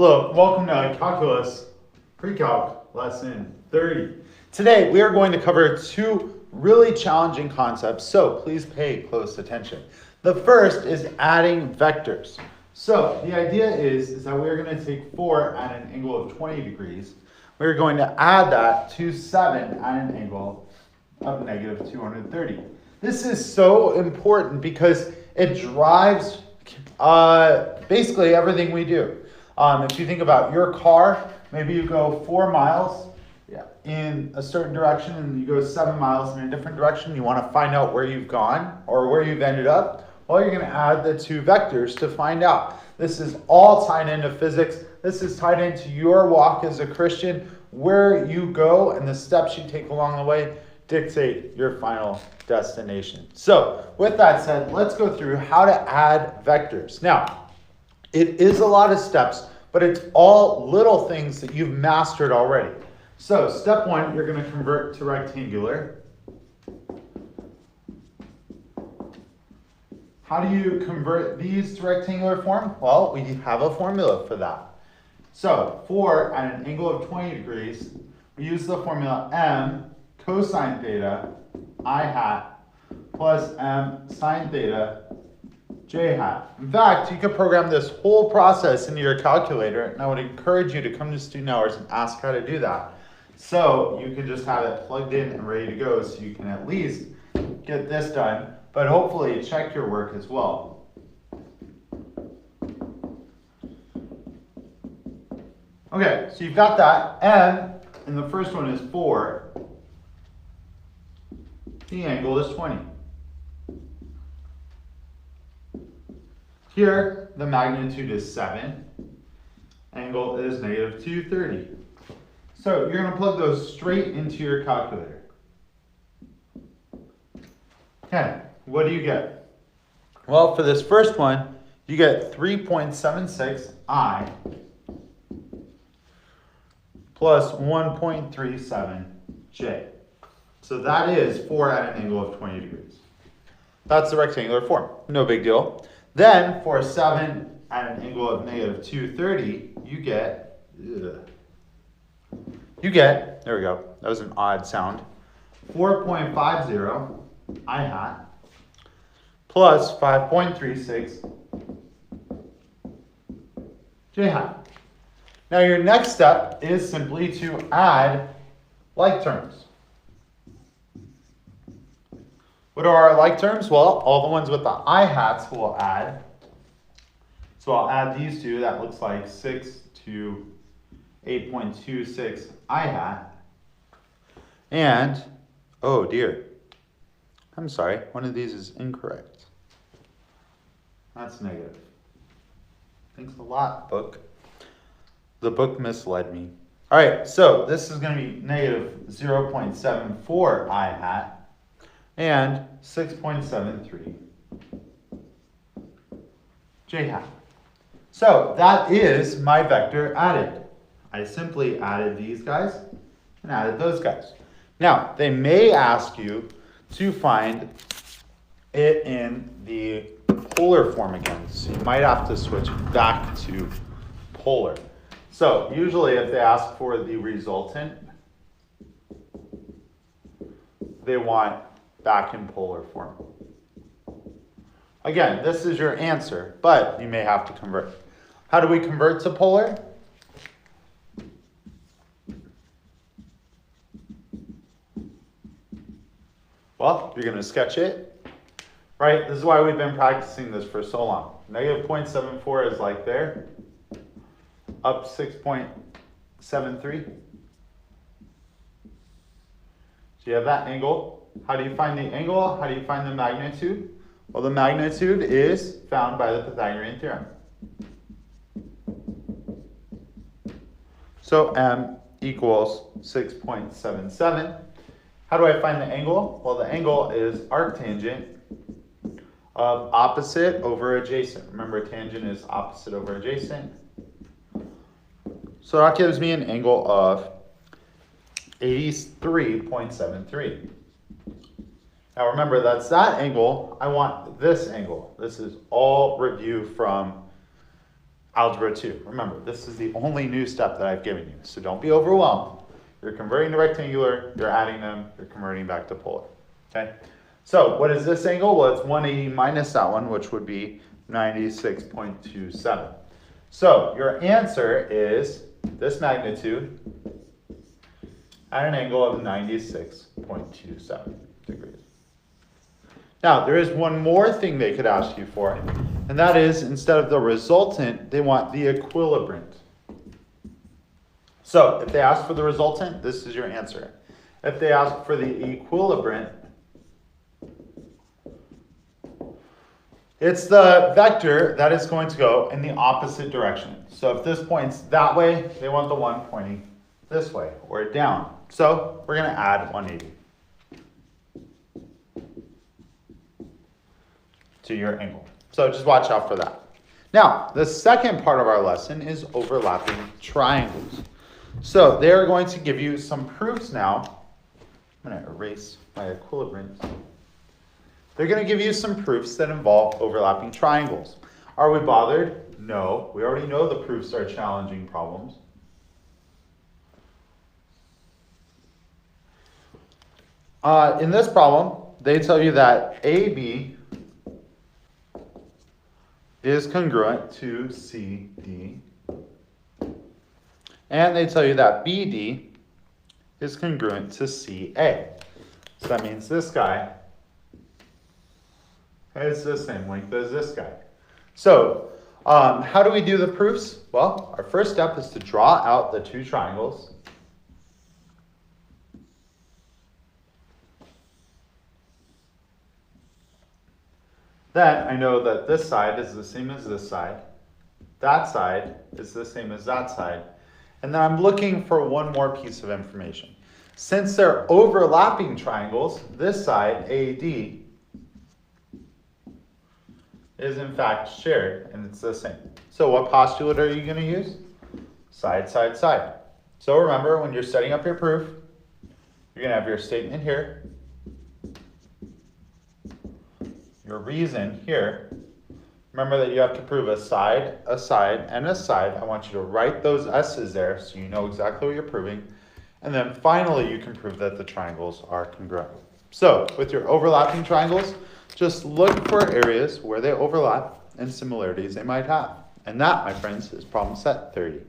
Hello, welcome to Calculus PreCalc Lesson 30. Today we are going to cover two really challenging concepts, so please pay close attention. The first is adding vectors. So the idea is that we're going to take 4 at an angle of 20 degrees. We're going to add that to 7 at an angle of negative 230. This is so important because it drives basically everything we do. If you think about your car, maybe you go 4 miles in a certain direction and you go 7 miles in a different direction. You want to find out where you've gone or where you've ended up. Well, you're going to add the two vectors to find out. This is all tied into physics. This is tied into your walk as a Christian. Where you go and the steps you take along the way dictate your final destination. So with that said, let's go through how to add vectors. Now, it is a lot of steps, but it's all little things that you've mastered already. So step 1, you're going to convert to rectangular. How do you convert these to rectangular form? Well, we have a formula for that. So 4 at an angle of 20 degrees, we use the formula m cosine theta I hat plus m sine theta j hat. In fact, you could program this whole process into your calculator, and I would encourage you to come to student hours and ask how to do that. So you can just have it plugged in and ready to go, so you can at least get this done, but hopefully check your work as well. Okay, so you've got that. M, and the first one is 4. The angle is 20. Here, the magnitude is 7. Angle is negative 230. So you're going to plug those straight into your calculator. Okay, what do you get? Well, for this first one, you get 3.76 I plus 1.37 J. So that is 4 at an angle of 20 degrees. That's the rectangular form. No big deal. Then for 7 at an angle of negative 230, you get, there we go, that was an odd sound, 4.50 I hat plus 5.36 J hat. Now your next step is simply to add like terms. What are our like terms? Well, all the ones with the I hats will add. So I'll add these two. That looks like 6 to 8.26 I hat. And, oh dear, I'm sorry, one of these is incorrect. That's negative. Thanks a lot, book. The book misled me. All right, so this is going to be negative 0.74 I hat and 6.73 J hat. So that is my vector added. I simply added these guys and added those guys. Now, they may ask you to find it in the polar form again. So you might have to switch back to polar. So usually if they ask for the resultant, they want back in polar form. Again, this is your answer, but you may have to convert. How do we convert to polar? Well, you're going to sketch it, right? This is why we've been practicing this for so long. Negative 0.74 is like there, up 6.73. So you have that angle. How do you find the angle? How do you find the magnitude? Well, the magnitude is found by the Pythagorean theorem. So m equals 6.77. How do I find the angle? Well, the angle is arctangent of opposite over adjacent. Remember, tangent is opposite over adjacent. So that gives me an angle of 83.73. Now remember, that's that angle. I want this angle. This is all review from Algebra 2. Remember, this is the only new step that I've given you, so don't be overwhelmed. You're converting to rectangular, you're adding them, you're converting back to polar. Okay? So what is this angle? Well, it's 180 minus that one, which would be 96.27. So your answer is this magnitude at an angle of 96.27 degrees. Now, there is one more thing they could ask you for, and that is, instead of the resultant, they want the equilibrant. So, if they ask for the resultant, this is your answer. If they ask for the equilibrant, it's the vector that is going to go in the opposite direction. So, if this points that way, they want the one pointing this way, or down. So, we're going to add 180 to your angle. So just watch out for that. Now, the second part of our lesson is overlapping triangles. So they are going to give you some proofs now. I'm going to erase my equilibrant. They're going to give you some proofs that involve overlapping triangles. Are we bothered? No. We already know the proofs are challenging problems. In this problem, they tell you that AB is congruent to CD, and they tell you that BD is congruent to CA. So that means this guy has the same length as this guy. So how do we do the proofs? Well, our first step is to draw out the two triangles. Then I know that this side is the same as this side. That side is the same as that side. And then I'm looking for one more piece of information. Since they're overlapping triangles, this side, AD, is in fact shared, and it's the same. So what postulate are you going to use? Side, side, side. So remember, when you're setting up your proof, you're going to have your statement here, your reason here. Remember that you have to prove a side, and a side. I want you to write those S's there so you know exactly what you're proving. And then finally, you can prove that the triangles are congruent. So with your overlapping triangles, just look for areas where they overlap and similarities they might have. And that, my friends, is problem set 30.